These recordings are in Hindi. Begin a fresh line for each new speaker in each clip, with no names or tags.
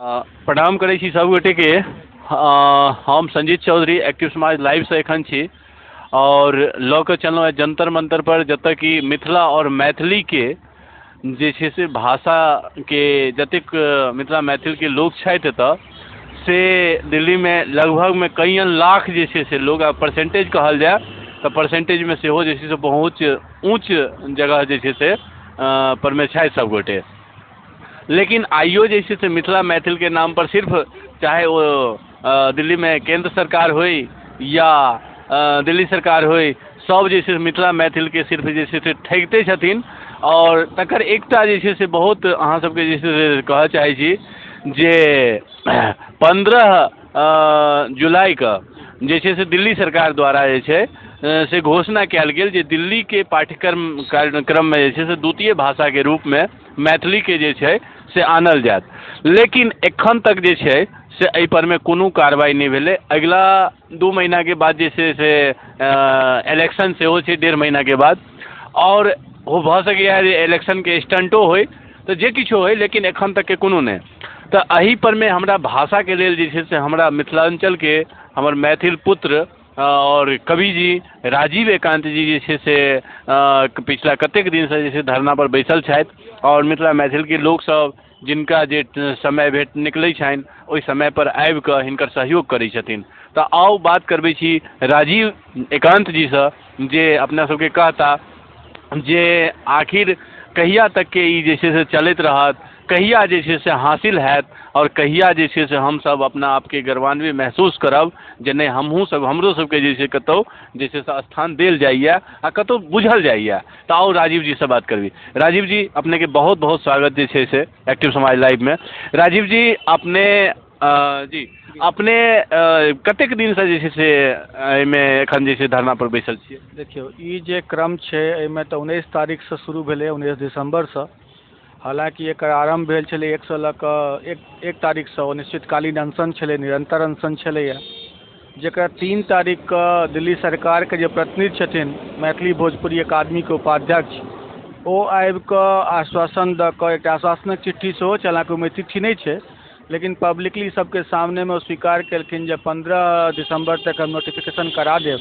प्रणाम करै छी सबगोटेके। हम संजीत चौधरी एक्टिव समाज लाइव से एखन छी और लऽ कऽ चललहुँ है जंतर मंतर पर, जतऽ कि मिथिला और मैथिली के जे छै से भाषाके जतेक मिथिला मैथिलके लोक छथि एतऽ से दिल्लीमे लगभगमे कईयन लाख जे छै से लोग, परसेंटेज कहल जाए तऽ परसेंटेजमे सेहो जे छै से बहुत ऊँच जगह जे छै से परमे छथि सबगोटे। लेकिन आइयो जे छै से मिथिला मैथिल के नाम पर सिर्फ चाहे वो दिल्ली में केंद्र सरकार होय या दिल्ली सरकार होय, सब जे छै से मिथिला मैथिल के सिर्फ जे छै से ठगिते छथिन। और तकर एकटा जे छै से बहुत अहाँ सबके जे छै से कहऽ चाहै छी जे 15 जुलाई के जे छै से दिल्ली सरकार द्वारा जे छै से घोषणा कयल गेल जे दिल्ली के कार्यक्रम में जे छै से द्वितीय भाषा के रूप में मैथिली के जे छै से आनल जायत। लेकिन एखन तक जे छै से एहि पर में कोनो कार्रवाई नहीं भेलै। अगिला 2 महीना के बाद जे छै से इलेक्शन सेहो छै 1.5 महीना के बाद, और वो भऽ सकैए जे इलेक्शन के स्टंटो होय तऽ जे किछो होय, लेकिन एखन तक के कोनो नहीं। तऽ एही पर में हमरा भाषा के लेल जे छै से हमरा मिथिलांचल के हमर मैथिल पुत्र और कवि जी राजीव एकांत जी जे छै से पिछला कतेक दिन से जे छै धरना पर बैसल छथि और मिथिला मैथिल के लोक सब जिनका जे समय भेट निकलै छनि ओहि समय पर आबि कऽ हिनकर सहयोग करै छथिन। तऽ आउ बात करबै छी राजीव एकांत जी से, जे अपना सबके कहता जे आखिर कहिया तक के ई जे छै से चलैत रहत, कहिया जे छै से हासिल हैत और कहिया जे छै से हम सब अपना आपके गर्वान्वित महसूस करब जे नहीं हमरो सबके जे छै कतौ जे छै से स्थान देल जाइए आ कतौ बुझल जाइए। तऽ आओ राजीव जी से बात करबी। राजीव जी अपने के बहुत बहुत स्वागत जे छै से एक्टिव समाज लाइव में। राजीव जी अपने अपने कतेक दिन से जे छै से एहिमे एखन जे छै धरना पर बैसल छियै?
देखियौ, ई जे क्रम छै एहिमे तऽ 19 तारीख से शुरू भेलै, 19 दिसंबर से। हालांकि एकर आरंभ भेल छलै 1 से लऽ कऽ 1 तारीख से अनिश्चितकालीन अनशन छलै, निरंतर अनशन छलैया, जकरा 3 तारीख के दिल्ली सरकार के जे प्रतिनिधि छथिन मैथिली भोजपुरी अकादमी के उपाध्यक्ष, ओ आबि कऽ आश्वासन दऽ कऽ एकटा आश्वासनक चिट्ठी सेहो छै, हालांकि ओहिमे चिट्ठी नहीं छै, लेकिन पब्लिकली सबके सामने में स्वीकार केलखिन जे 15 दिसंबर तक हम नोटिफिकेशन करा देब।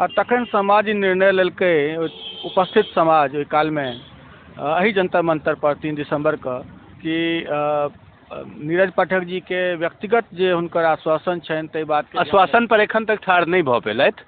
आ तखन समाज निर्णय लेलकै, उपस्थित समाज ओहि काल में एही जंतर मंतर पर 3 दिसंबर के, कि नीरज पाठक जी के व्यक्तिगत जे हुनकर आश्वासन छनि ताहि बात के
आश्वासन पर एखन तक ठाढ़ नहीं भऽ पेलथि।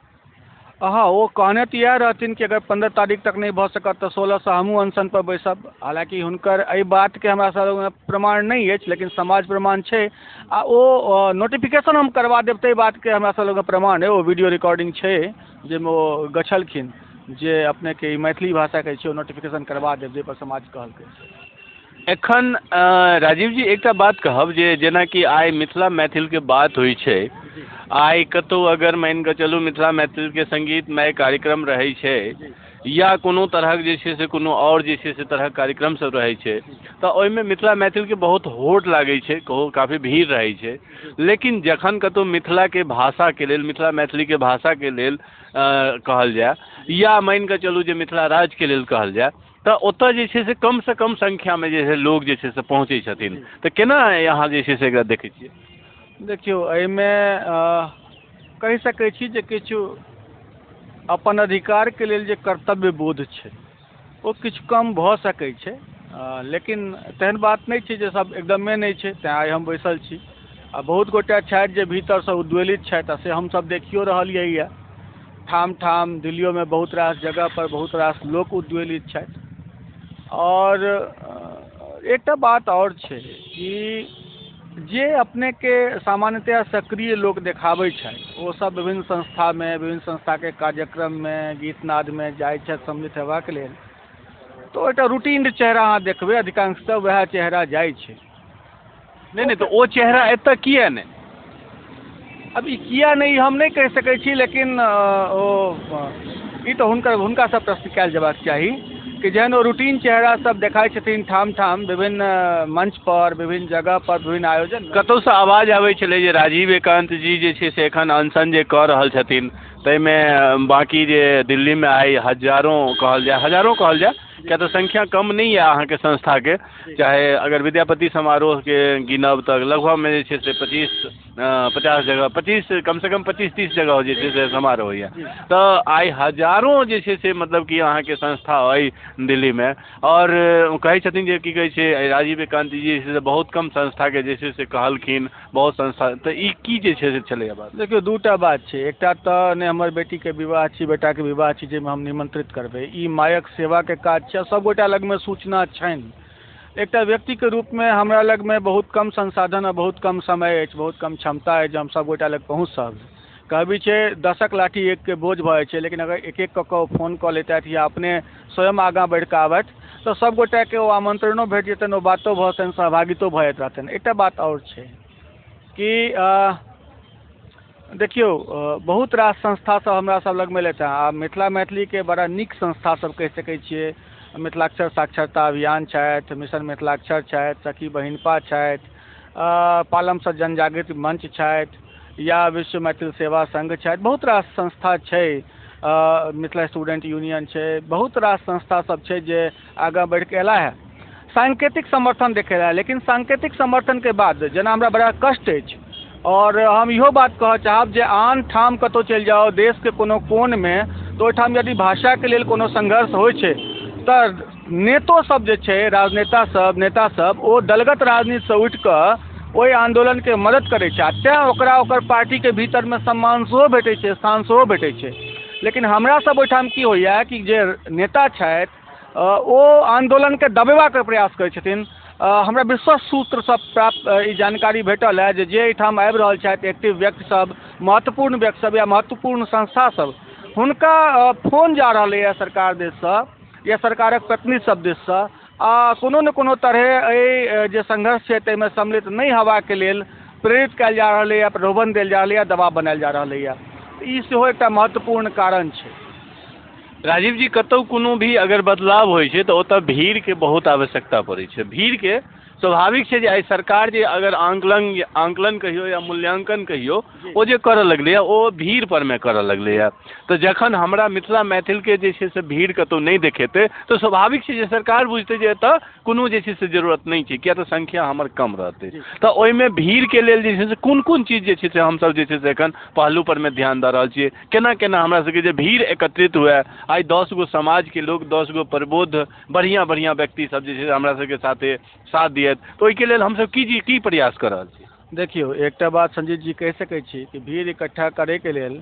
हाँ, वो कहने तो इएह रहथिन कि अगर 15 तारीख तक नहीं भऽ सकत तऽ 16 से हमहूँ अनशन पर बैसब। हालांकि हुनकर एहि बात के हमरा सब प्रमाण नहीं अछि, लेकिन समाज प्रमाण छै आ ओ नोटिफिकेशन हम करवा देब ताहि बात के हमरा सब प्रमाण है। वो वीडियो रिकॉर्डिंग छै जाहिमे ओ गछलखिन जे अपने के मैथिली भाषा के छै नोटिफिकेशन करवा देब, जाहि पर समाज कहलकै।
एखन राजीव जी एकटा बात कहब जे जेना कि आइ मिथिला मैथिल के बात होइ छै, आइ कतौ अगर मान कऽ चलू मिथिला मैथिल के संगीतमय कार्यक्रम रहै छै या कोनो तरहक जे छै से कोनो और जे छै से तरहक कार्यक्रम सब रहै छै, तऽ ओहिमे मिथिला मैथिल के बहुत होड़ लागै छै, काफी भीड़ रहै छै। लेकिन जखन कतौ मिथिला के भाषा के लेल, मिथिला मैथिली के भाषा के लेल कहल जाए या मान कऽ चलू जे मिथिला राज्य के लेल कहल जाए, तऽ ओतऽ जे छै से कम से कम संख्या में जे छै लोग जे छै से पहुँचै छथिन। तऽ केना अहाँ जे छै से एकरा देखै छियै?
देखियौ, एहिमे कहि सकै छी जे किछु अपन अधिकार के लेल जे कर्तव्य बोध छै ओ किछु कम भऽ सकै छै, लेकिन तेहन बात नहीं छै जे सब एकदमे नहीं छै। तेँ आइ हम बैसल छी आ बहुत गोटा छथि जे भीतर से उद्वेलित छथि, आ से हमसब देखियो रहलियै यऽ ठाम ठाम दिल्लियो में बहुत रास जगह पर बहुत रास लोक उद्वेलित छथि। और एकटा बात और छै कि जे अपने के सामान्यतया सक्रिय लोक देखाबै छथि, ओ सब विभिन्न संस्था में, विभिन्न संस्था के कार्यक्रम में, गीत नाद में जाइ छथि सम्मिलित हेबाक लेल, तो एकटा रूटीन चेहरा अहाँ देखबै, अधिकांशतः वएह चेहरा जाइ छै।
नहीं तो ओ चेहरा एतऽ किया नहीं?
अब ई किया नहीं हम नहीं कहि सकै छी, लेकिन ई तो हुनका सब प्रश्न कयल जेबाक चाही कि जेहन ओ रूटीन चेहरा सब देखाइ छथिन ठाम ठाम विभिन्न मंच पर, विभिन्न जगह पर, विभिन्न आयोजन।
कतौ से आवाज आबै छलै जे राजीव एकांत जी जे छै से एखन अनशन जे कऽ रहल छथिन, ताहिमे बाकी जे दिल्ली में आइ हजारों कहल जाए क्या तो संख्या कम नहीं है अहाँ के संस्था के, चाहे अगर विद्यापति समारोह के गिनब तक लगभग में जे छै से 50 जगह 25 कम से कम 25-30 जगह जे छै से समारोह होइए, तो आई हजारों जे छै से मतलब कि अहाँ के संस्था अइ दिल्ली में, और कहै छथिन जे की कहै छै राजीव कांति जी से बहुत कम संस्था के जे छै से कहलखिन बहुत संस्था, तो ई की जे छै से छलै बात?
देखियो दूटा बात छै, एकटा तऽ ने हमर बेटी के विवाह छी, बेटा के विवाह छी जाहिमे हम निमंत्रित करबै, ई मायक सेवा के काज छै, सब गोटा लग में सूचना छनि। एकटा व्यक्ति के रूप में हमरा लग में बहुत कम संसाधन और बहुत कम समय अछि, बहुत कम क्षमता अछि जे हम सब गोटा लग पहुँच सकब। कहबी छै 10क लाठी 1 के बोझ भऽ जाइ छै, लेकिन अगर एक एक कऽ फोन कऽ लेतथि या अपने स्वयं आगाँ बढ़ि कऽ आबथि तऽ सब गोटा के ओ आमंत्रणो भेट जेतनि, ओ बातो भऽ जेतनि, सहभागितो भऽ जाइत रहतनि। एकटा बात और छै कि देखियो बहुत रास संस्था सब हमरा सब लग में लेता है, मिथिला मैथिली के बड़ा नीक संस्था सब कहि सकै छियै। मिथिलाक्षर साक्षरता अभियान छथि, मिशन मिथिलाक्षर छथि, सखी बहिनपा छथि, पालमसँ जनजागृति मंच छथि, या विश्व मैथिल सेवा संघ छथि, बहुत रास संस्था छै, मिथिला स्टूडेंट यूनियन छै, बहुत रास संस्था सब छै जे आगाँ बढ़ि कऽ एला है, सांकेतिक समर्थन देखेला है। लेकिन सांकेतिक समर्थन के बाद जेना हमरा बड़ा कष्ट अछि, और हम इहो बात कहऽ चाहब जे आन ठाम कतौ चलि जाओ देश के कोनो कोन में, तो ओहिठाम यदि भाषा के लेल कोनो संघर्ष होइ छै तऽ नेतो सब जे छै, राजनेता सब, नेता सब, ओ दलगत राजनीति से उठि कऽ ओहि आंदोलन के मदद करै छै, तेँ ओकरा ओकर पार्टी के भीतर में सम्मान सेहो भेटै छै, स्थान सेहो भेटै छै। लेकिन हमरा सब ओहिठाम की होइए कि जे नेता छथि ओ आंदोलन के दबेबाक प्रयास करै छथिन। हमरा विश्वस्त सूत्र सब प्राप्त ई जानकारी भेटल है जे एहिठाम आबि रहल छथि एक्टिव व्यक्ति सब, महत्वपूर्ण व्यक्ति सब या महत्वपूर्ण संस्था सब, हुनका फोन जा रहलै है सरकार दिससँ या सरकारक प्रतिनिधि सब दिससँ, कोनो ने कोनो तरहे जे संघर्ष छै ताहिमे सम्मिलित नहीं हेबाके लेल प्रेरित कयल जा रहलै है, प्रलोभन देल जा रहलै है, दबाव बनायल जा रहलै है। ई सेहो एकटा महत्वपूर्ण कारण छै।
राजीव जी, कतौ कोनो भी अगर बदलाव होइ छै तो ओतऽ भीड़ के बहुत आवश्यकता पड़ै छै। भीड़ के स्वाभाविक छै जे आइ सरकार जे अगर आंकलन कहियो या मूल्यांकन कहियो ओ जे करऽ लगलै ओ भीड़ पर में करऽ लगलै है, तो जखन हमरा मिथिला मैथिल के जे छै से भीड़ कतौ नहीं देखेतै तो स्वाभाविक छै जे सरकार बुझतै जे एतऽ कोनो जे छै से जरूरत नहीं छै, किया तऽ संख्या हमर कम रहतै। तऽ ओहिमे भीड़ के लेल जे छै से कोन कोन चीज जे छै से हमसब जे छै से एखन पहलू पर में ध्यान दऽ रहल छियै, केना केना हमरा सबके जे भीड़ एकत्रित हुए, आई 10 गो समाज के लोग, 10 गो प्रबोध बढ़िया बढ़िया व्यक्ति सब जे छै हमरा सबके साथे साथ दिए, तो ओहिके लेल हमसब की प्रयास कर रहल छी?
देखियो एकटा बात संजीत जी कहि सकै छी कि भीड़ इकट्ठा करे के लेल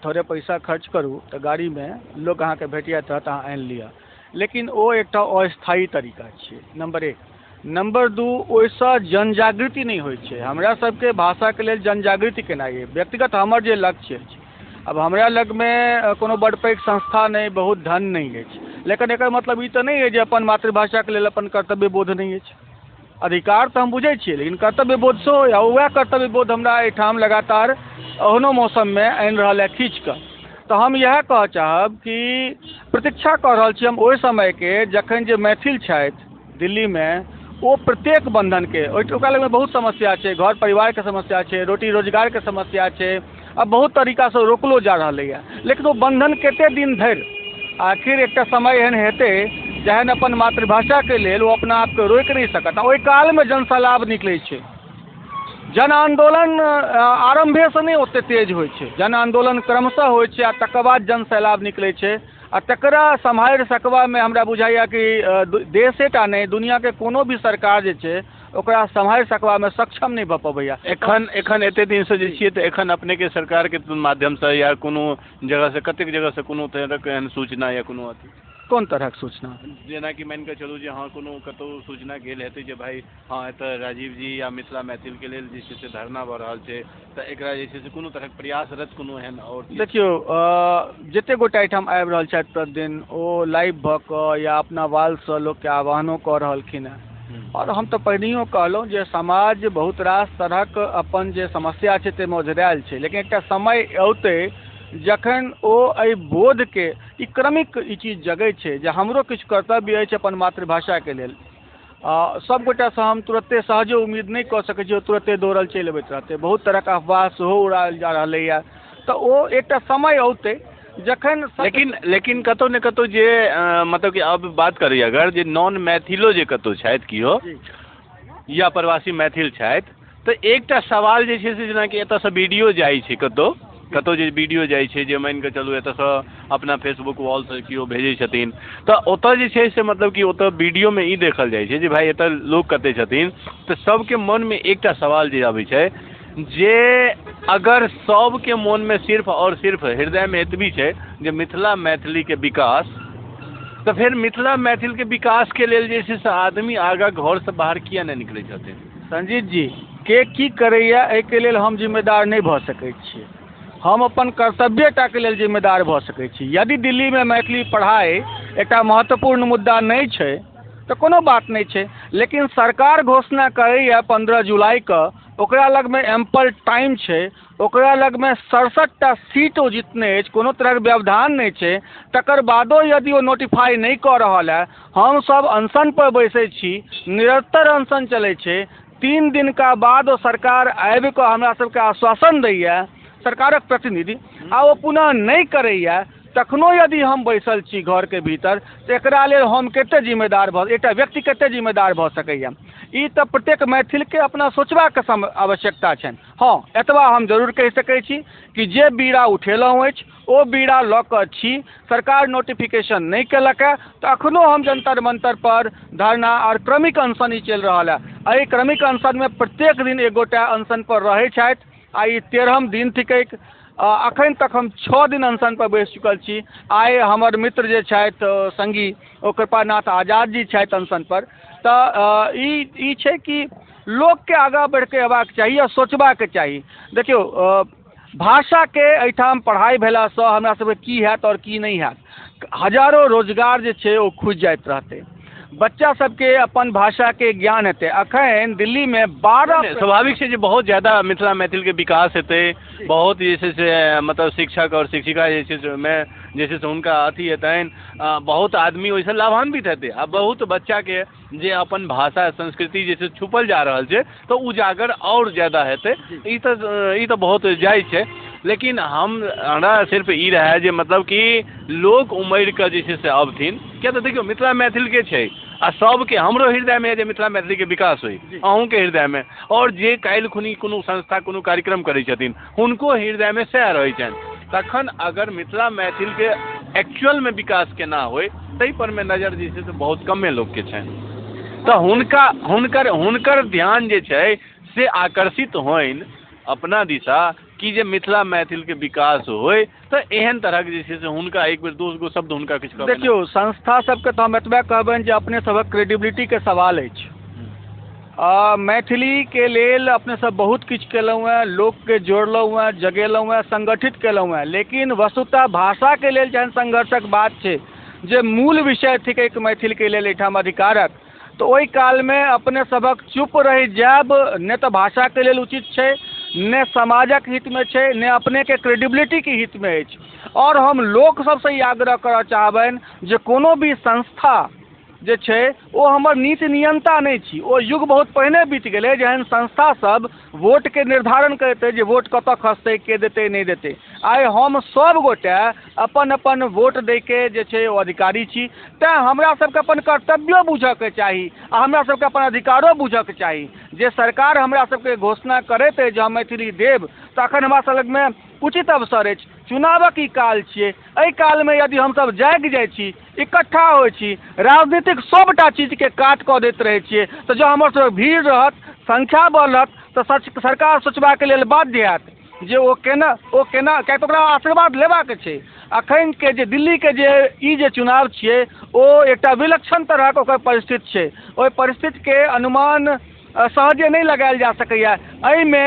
थोड़े पैसा खर्च करू तऽ गाड़ी में लोग अहाँके भेटिया तऽ अहाँ आनि लिअ, लेकिन ओ एकटा अस्थायी तरीका छै, नंबर 1। नंबर 2, ओहिसँ जनजागृति नहीं होइ छै। हमरा सबके भाषा के लेल जनजागृति केनाइ है व्यक्तिगत हमर जे लक्ष्य अछि। अब हमरा लग में कोनो बड़ पैघ संस्था नहीं, बहुत धन नहीं अछि, लेकिन एकर मतलब ई तऽ नहीं है जे अपन मातृभाषा के लेल अपन कर्तव्य बोध नहीं अछि। अधिकार तऽ हम बुझै छियै, लेकिन कर्तव्य बोध सेहो या वएह कर्तव्य बोध हमरा एहिठाम लगातार ओहनो मौसम में आनि रहल है खींच कऽ। तऽ हम इएह कहऽ चाहब कि प्रतीक्षा कऽ रहल छी हम ओहि समय के जखन जे मैथिल छथि दिल्ली में, ओ प्रत्येक बंधन के, ओकरा लग में बहुत समस्या छै, घर परिवार के समस्या छै, रोटी रोजगार के समस्या छै, अब बहुत तरीका से रोकलो जा रहलै है, लेकिन वो बंधन कते दिन धरि, आखिर एकटा समय एहन हेतै जहन अपन मातृभाषा के लेल वो अपना आप के रोकि नहीं सकत। ओहि काल में जनसलाब निकलै छै। जन आंदोलन आरंभे से नहीं ओते तेज होइ छै, जन आंदोलन क्रमशः होइ छै आ तकर बाद जन सैलाब निकलै छै, आ तकरा सम्हारि सकबा में हमरा बुझाइया कि देशेटा नहीं दुनिया के कोनो भी सरकार जे छै ओकरा सम्हारि सकबा में सक्षम नहीं भऽ पबैया।
एखन एते दिन से जे छियै तऽ एखन अपने के सरकार के माध्यम से या कोनो जगह से, कतेक जगह से कोनो तरहक एहन सूचना या कोनो अथी?
कोन तरहक सूचना?
जेना कि मान कऽ चलू जे हाँ कोनो कतौ सूचना गेल हेतै जे भाई हाँ एतऽ राजीव जी या मिथिला मैथिल के लेल जे छै से धरना भऽ रहल छै, तऽ एकरा जे छै से कोनो तरहक प्रयासरत कोनो एहन और?
देखियो जते गोटा एहिठाम आबि रहल छथि प्रतिदिन ओ लाइव भऽ कऽ या अपना वालसँ लोकके आह्वानो कऽ रहलखिन हैं, और हम तो पहिनहियो कहलहुँ जे समाज बहुत रास तरहक अपन जे समस्या छै ताहिमे ओझरायल छै, लेकिन एकटा समय औतै जखन ओ एहि बोध के ई क्रमिक ई चीज जगै छै जे हमरो किछु कर्तव्य अछि अपन मातृभाषा के लेल। सब गोटासँ हम तुरते सहजे उम्मीद नहीं कऽ सकै छी तुरते दौड़ल चलि अबैत रहतै, बहुत तरहक अफवाह सेहो उड़ायल जा रहलैए। तऽ ओ एकटा समय औतै जखन
लेकिन कतौ ने कतौ जे मतलब कि अब बात करी अगर जे नॉन मैथिलो जे कतौ छथि किओ या प्रवासी मैथिल छथि तऽ एकटा सवाल जे छै से जेनाकि एतऽसँ वीडियो जाइ छै कतौ जे वीडियो जाइ छै जे मानि कऽ चलू एतऽसँ अपना फेसबुक वॉलसँ केओ भेजै छथिन तऽ ओतऽ जे छै से मतलब कि ओतऽ वीडियोमे ई देखल जाइ छै जे भाइ एतऽ लोक कते छथिन तऽ सबके मनमे एकटा सवाल जे अबै छै जे अगर सबके मोनमे सिर्फ और सिर्फ हृदयमे एतबी छै जे मिथिला मैथिलीके विकास तऽ फिर मिथिला मैथिलके विकासके लेल जे छै से आदमी आगाँ घरसँ बाहर किया नहि निकलै छथिन?
संजीत जी, के की करैया एहिके लेल हम जिम्मेदार नहि भऽ सकैत छी। हम अपन कर्तव्यटाके लेल जिम्मेदार भऽ सकैत छी। यदि दिल्लीमे मैथिली पढ़ाइ एकटा महत्वपूर्ण मुद्दा नहीं छै तऽ कोनो बात नहीं छै, लेकिन सरकार घोषणा करैया 15 जुलाईके, ओकरा लगमे एम्पल टाइम छै, ओकरा लगमे 67टा सीट ओ जितने अछि, कोनो तरहक व्यवधान नहीं छै, तकर बादो यदि ओ नोटिफाई नहीं कऽ रहल है, हमसब अनशन पर बैसै छी, निरंतर अनशन चलै छै। 3 दिनका बाद ओ सरकार आबि कऽ हमरा सबके आश्वासन दैया, सरकारक प्रतिनिधि, आ ओ पुनः नहीं करैया, तखनो यदि हम बैसल छी घरके भीतर तऽ एकरा लेल हम कते जिम्मेदार भऽ, एकटा व्यक्ति कते जिम्मेदार भऽ सकैया? ई तऽ प्रत्येक मैथिलके अपना सोचबाक आवश्यकता छनि। हाँ, एतबा हम जरूर कहि सकै छी कि जे बीड़ा उठेलहुँ अछि ओ बीड़ा लऽ कऽ छी। सरकार नोटिफिकेशन नहीं केलक है तऽ अखनो हम जंतर मंतर पर धरना और क्रमिक अनशन ई चलि रहल है। एहि क्रमिक अनशनमे प्रत्येक दिन एक गोटा अनशन पर रहै छथि। आइ 13म दिन थिकैक, अखन तक हम 6 दिन अनशन पर बैस चुकल छी। आइ हमर मित्र जे छथि संगी ओ कृपानाथ आजाद जी छथि अनशन पर। तऽ ई छै कि लोकके आगाँ बढ़िके अयबाक चाही आ सोचबाक चाही। देखियौ, भाषाके एहिठाम पढ़ाइ भेलासँ हमरा सबके की हैत और की नहीं हैत, हजारों रोजगार जे छै ओ खुजि जाइत रहतै, बच्चा सबके अपन भाषाके ज्ञान हेतै। अखन दिल्लीमे 12
स्वाभाविक छै जे बहुत ज़्यादा मिथिला मैथिलके विकास हेतै, बहुत जे छै से मतलब शिक्षक और शिक्षिका जे छै से ओहिमे जे छै से हुनका अथी हेतनि, बहुत आदमी ओहिसँ लाभान्वित हेतै। आ बहुत बच्चाके जे अपन भाषा संस्कृति जे छै छुपल जा रहल छै तऽ उजागर और ज़्यादा हेतै। ई तऽ बहुत जायज छै, लेकिन हमरा सिर्फ ई रहे जे मतलब कि लोक उमरि कऽ जे छै से अबथिन। किया तऽ देखियौ मिथिला मैथिलके छै आ सबके, हमरो हृदयमे जे मिथिला मैथिलीके विकास होइ, अहूँके हृदयमे, और जे काल्हि खुनी कोनो संस्था कोनो कार्यक्रम करै छथिन हुनको हृदयमे सएह रहै छनि। तखन अगर मिथिला मैथिलके एक्चुअलमे विकास केना होइ ताहि परमे नजर जे छै से बहुत कमे लोकके छनि। तऽ हुनकर ध्यान जे छै से आकर्षित होइन अपना दिशा कि जे मिथिला मैथिलके विकास होय तऽ एहन तरहक जे छै से हुनका एक बेर 2 गो शब्द हुनका किछु कहबै।
देखियौ, संस्था सबके तऽ हम एतबे कहबनि जे अपने सबक क्रेडिबिलिटीके सवाल अछि। मैथिलीके लेल अपने सब बहुत किछु केलहुँ हैं, लोकके जोड़लहुँ हैं, जगेलहुँ हैं, संगठित केलहुँ हैं, लेकिन वस्तुतः भाषाके लेल जहन संघर्षक बात छै, जे मूल विषय थिक एक मैथिलके लेल एहिठाम अधिकारक, तऽ ओहि कालमे अपने सबक चुप रहि जायब ने तऽ भाषाके लेल उचित छै, ने समाजक हितमे छै, ने अपनेके क्रेडिबिलिटीके हितमे अछि। और हम लोक सबसँ ई आग्रह करऽ चाहबनि जे कोनो भी संस्था जे छै ओ हमर नीति नियंता नहीं छी। ओ युग बहुत पहिने बीत गेलै जहन संस्था सब वोटके निर्धारण करैत जे वोट कतऽ खसतै, के देतै नहीं देतै। आइ हम सब गोटे अपन अपन वोट दैके जे छै ओ अधिकारी छी, तेँ हमरा सबके अपन कर्तव्यो बुझऽके चाही आ हमरा सबके अपन अधिकारो बुझऽके चाही। जे सरकार हमरा सबके घोषणा करैत अछि जे हम मैथिली देब, तऽ अखन हमरा सब लगमे उचित अवसर अछि। चुनावक ई काल छियै, एहि कालमे यदि हमसब जागि जाइ छी, इकट्ठा होइ छी, राजनीतिक सबटा चीजके काट कऽ दैत रहै छियै, तऽ जँ हमर सबके भीड़ रहत, संख्या बढ़त, तऽ सरकार सोचबाके लेल बाध्य हैत जे ओ केना किएक तऽ ओकरा आशीर्वाद लेबाक छै। अखनके जे दिल्लीके जे चुनाव छियै ओ एकटा विलक्षण तरहक ओकर परिस्थिति छै। ओहि परिस्थितिके अनुमान सहजे नहीं लगायल जा सकैया। एहिमे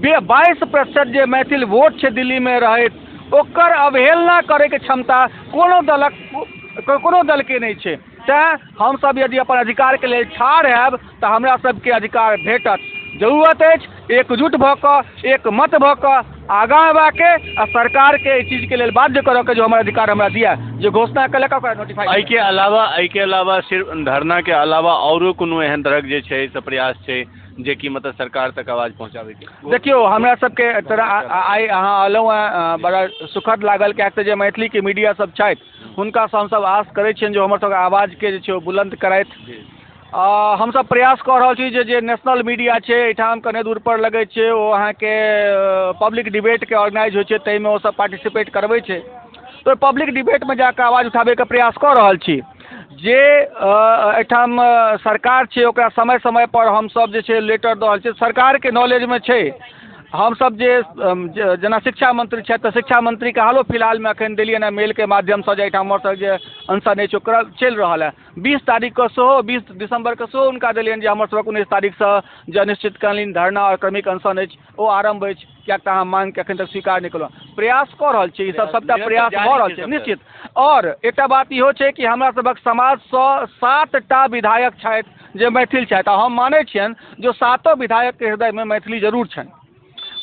22% जे मैथिल वोट छै दिल्लीमे रहैत, ओकर अवहेलना करैके क्षमता कोनो दलके नहीं छै। तेँ हमसब यदि अपन अधिकारके लेल ठाढ़ हैब तऽ हमरा सबके अधिकार भेटत। जरूरत अछि एकजुट भऽ कऽ, एक मत भऽ कऽ आगाँ अयबाके आ सरकारके एहि चीजके लेल बाध्य करऽके, जो हमर अधिकार हमरा दिया, जे घोषणा केलक ओकरा नोटिफाई।
एहिके अलावा सिर्फ धरनाके अलावा औरो कोनो एहन तरहक जे छै से प्रयास छै जे कि मतलब सरकार तक आवाज पहुँचाबे के?
देखियो हमरा सबके तरह आइ अहाँ अयलहुँ हैं, बड़ा सुखद लागल, किएक तऽ जे मैथिली के मीडिया सब छथि हुनका से हमसब आस करै छियनि जे हमर सबके आवाज के जे छै ओ बुलंद करथि। हमसब प्रयास कऽ रहल छी जे नेशनल मीडिया छै एहिठाम कने दूर पर लगै छै, ओ अहाँके पब्लिक डिबेट के ऑर्गेनाइज होइ छै, ताहिमे ओ सब पार्टिसिपेट करबै छै, तो पब्लिक डिबेट में जाकर आवाज उठाबे के प्रयास कऽ रहल छी। जे एहिठाम सरकार छै ओकरा समय समय पर हमसब जे छै लेटर दऽ रहल छी, सरकार के नॉलेज में छै। हमसब जे जेना शिक्षा मंत्री छथि तऽ शिक्षा मंत्री के हालो फिलहाल में अखन देलियनि मेल के माध्यम से जे एहिठाम हमर सब जे अनशन अछि ओकरा चलि रहल है। 20 तारीख के सेहो 20 दिसंबर के सेहो हुनका देलियनि जे हमर सबके 19 तारीख से जे अनिश्चितकालीन धरना और क्रमिक अनशन अछि ओ आरंभ अछि, किएक तऽ अहाँ मांग के अखन तक स्वीकार नहि केलहुँ। प्रयास कऽ रहल छी, ई सब सबटा प्रयास भऽ रहल छै निश्चित। और एकटा बात इहो छै कि हमरा सबक समाज सँ 7टा विधायक छथि जे मैथिल छथि, आ हम मानै छियनि जो 7 विधायक के हृदय में मैथिली जरूर छनि।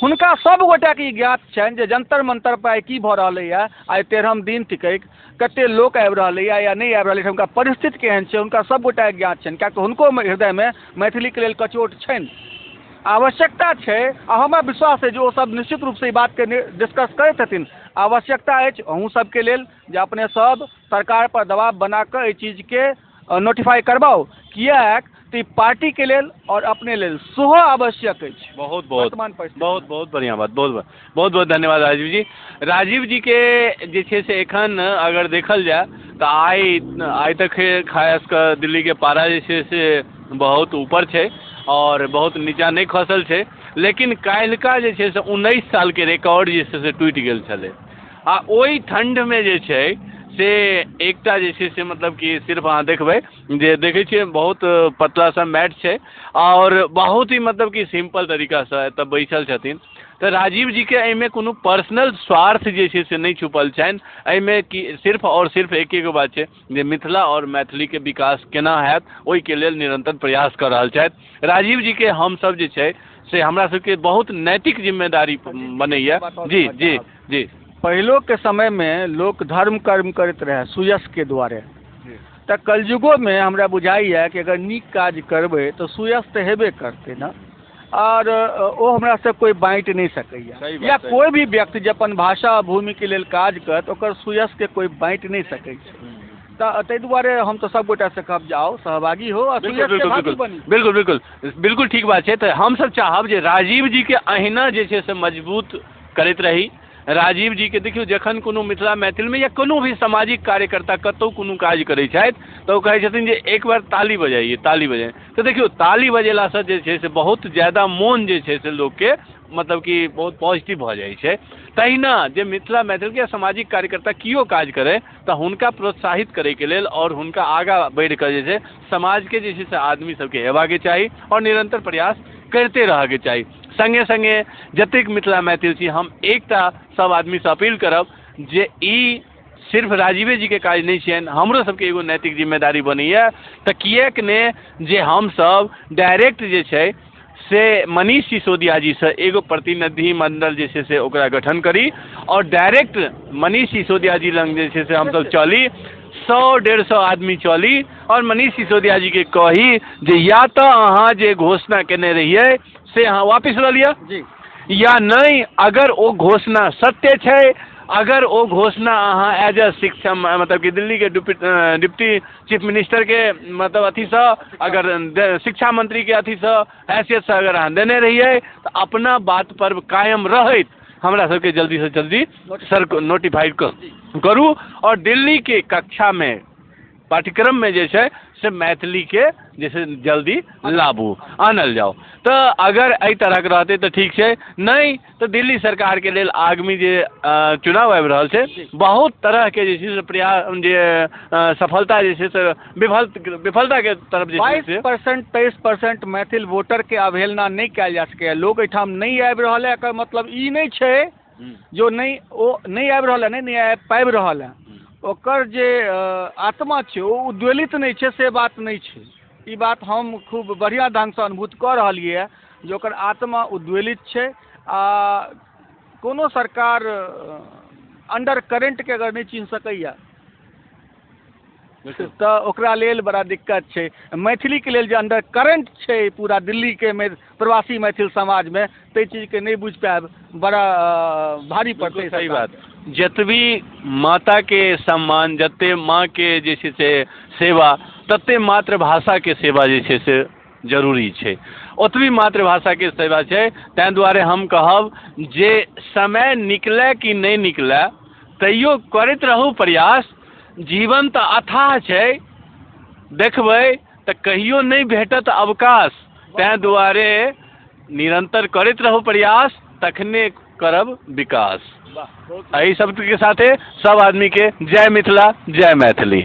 हुनका सब गोटा के ज्ञात छनि जे जंतर मंतर पर आइ की भऽ रहलैए, आइ 13म दिन थिकैक कते लोक आबि रहलैए या नहि आबि रहलै, हुनका परिस्थिति केहन छै हुनका सब गोटा के ज्ञात छनि, किएक तऽ हुनको हृदय में मैथिली के लेल कचोट छनि, आवश्यकता छै। आ हमरा विश्वास है जे ओ सब निश्चित रूप से ई बात के डिस्कस करैत हेथिन। आवश्यकता अछि अहूँ सबके लेल जे अपने सब सरकार पर दबाव बना कऽ एहि चीज के नोटिफाई करबाओ, किएक तऽ पार्टी के लेल और अपने लेल सेहो आवश्यक अछि।
बहुत बहुत बहुत बहुत बढ़िया बात, बहुत बहुत धन्यवाद राजीव जी। राजीव जी के जे छै से एखन अगर देखल जाए तऽ आइ तक खास कऽ दिल्ली के पारा जे छै से बहुत ऊपर छै और बहुत नीचा नहीं खसल छै, लेकिन काल्हिका जे छै से 19 साल के रिकॉर्ड जे छै से टूटि गेल छलै। आ ओहि ठंड में जे छै से एकटा जे छै से मतलब कि सिर्फ अहाँ देखबै जे देखै छियै बहुत पतला सा मैट छै और बहुत ही मतलब कि सिंपल तरीका से एतऽ बैसल छथिन। तऽ राजीव जी के एहिमे कोनो पर्सनल स्वार्थ जे छै से नहीं छुपल छनि, एहिमे कि सिर्फ और सिर्फ एके गो बात छै जे मिथिला और मैथिली के विकास केना हैत ओहि के लेल निरंतर प्रयास कऽ रहल छथि। राजीव जी के हमसब जे छै से हमरा सबके बहुत नैतिक जिम्मेदारी बनैया। जी जी जी।
पहिलो के समय में लोक धर्म कर्म करैत रहे सुयश के द्वारे, तऽ कलयुगो में हमरा बुझाइए कि अगर नीक काज करबै तऽ सुयश तऽ हेबे करतै ना, और ओ हमरा से कोई बाँटि नहीं सकैया, या कोई भी व्यक्ति जे अपन भाषा भूमि के लेल काज करत ओकर सुयश के कोई बाँटि नहीं सकै छै। तऽ ताहि दुआरे हम तो सब गोटा से कहब जाओ सहभागी हो और
बिल्कुल बिल्कुल बिल्कुल ठीक बात छै। तऽ हम सब चाहब जे राजीव जी के अहिना जे छै से मजबूत करैत रही। राजीव जी के देखियो जखन कोनो मिथिला मैथिल में या कोनो भी सामाजिक कार्यकर्ता कतौ कोनो काज करै छथि तऽ ओ कहै छथिन जे एक बार ताली बजाइए ताली बजाइए। तऽ देखियो ताली बजेला से जे छै से बहुत ज्यादा मोन जे छै से लोक के मतलब कि बहुत पॉजिटिव भऽ जाइ छै। तहिना जे मिथिला मैथिल के सामाजिक कार्यकर्ता कियो काज करे तऽ हुनका प्रोत्साहित करे के लेल और हुनका आगाँ बढ़ि कऽ जे छै समाज के जे छै से आदमी सबके हेबाके चाही और निरंतर प्रयास करते रहके चाही। संगे संगे जतेक मिथिला मैथिल छी हम एकटा सब आदमी से अपील करब जे ई सिर्फ राजीवे जी के काज नहीं छियनि, हमरो सबके एगो नैतिक जिम्मेदारी बनैया। तऽ किएक ने जे हम सब डायरेक्ट जे छै से मनीष सिसोदिया जी से एगो प्रतिनिधि मंडल जे छै से ओकरा गठन करी और डायरेक्ट मनीष सिसोदिया जी लग जे छै से हम सब चली, 100-150 आदमी चली और मनीष सिसोदिया जी के कही जे या तो अहाँ जे घोषणा केने रहिए से अहाँ वापिस लऽ लिअ
जी,
या नहीं अगर वो घोषणा सत्य छै, अगर वो घोषणा अहाँ एज अ शिक्षा मतलब कि दिल्ली के डिप्टी चीफ मिनिस्टर के मतलब अथी से अगर शिक्षा मंत्री के अथी से हैसियत से अगर अहाँ देने रहिए तो अपना बात पर कायम रहैत हमरा सबके जल्दी से जल्दी सर नोटिफाइड करू और दिल्ली के कक्षा में पाठ्यक्रम में जे छै से मैथिली के जैसे जल्दी लाबू आनल जाओ। तो अगर एहि तरह के रहते तो ठीक है, नहीं तो दिल्ली सरकार के लेल आगामी जे चुनाव आबि रहल छै बहुत तरह के जे छै से प्रयास जे सफलता जे छै से विफलता के तरफ जे छै से
22% 23% मैथिल वोटर के अवहेलना नहीं कयल जा सकैया। लोग एहिठाम नहीं आबि रहल है, एकर मतलब ई नहीं छै जो नहीं ओ नहीं आबि रहल है, नहीं आबि पाबि रहल है, ओकर जे आत्मा छै ओ उद्वेलित नहीं छै से बात नहीं छै। ई बात हम खूब बढ़िया ढंग से अनुभूत कऽ रहलियै जे ओकर आत्मा उद्वेलित छै। आ कोनो सरकार अंडर करेंट के अगर नहीं चिन्ह सकैया तो ओकरा लेल बड़ा दिक्कत छै। मैथिली के लेल जे अंडर करंट छै पूरा दिल्ली के प्रवासी मैथिल समाज में, ते चीज के नहीं बुझ पाएब, बड़ा भारी पड़तै।
सही बात, जतबी माता के सम्मान, जते माँ के जे छै से सेवा, तते मातृभाषा के सेवा जे छै से जरूरी छै, ओतबी मातृभाषा के सेवा छै। ताहि दुआरे हम कहब जे समय निकले कि नहीं निकले, तैयो करैत रहू प्रयास। जीवन तऽ अथाह छै, देखबै तऽ कहियो नहीं भेटत अवकाश। ताहि दुआरे निरंतर करैत रहू प्रयास, तखने करब विकास। एहि सब के साथे सब आदमी के जय मिथिला, जय मैथिली।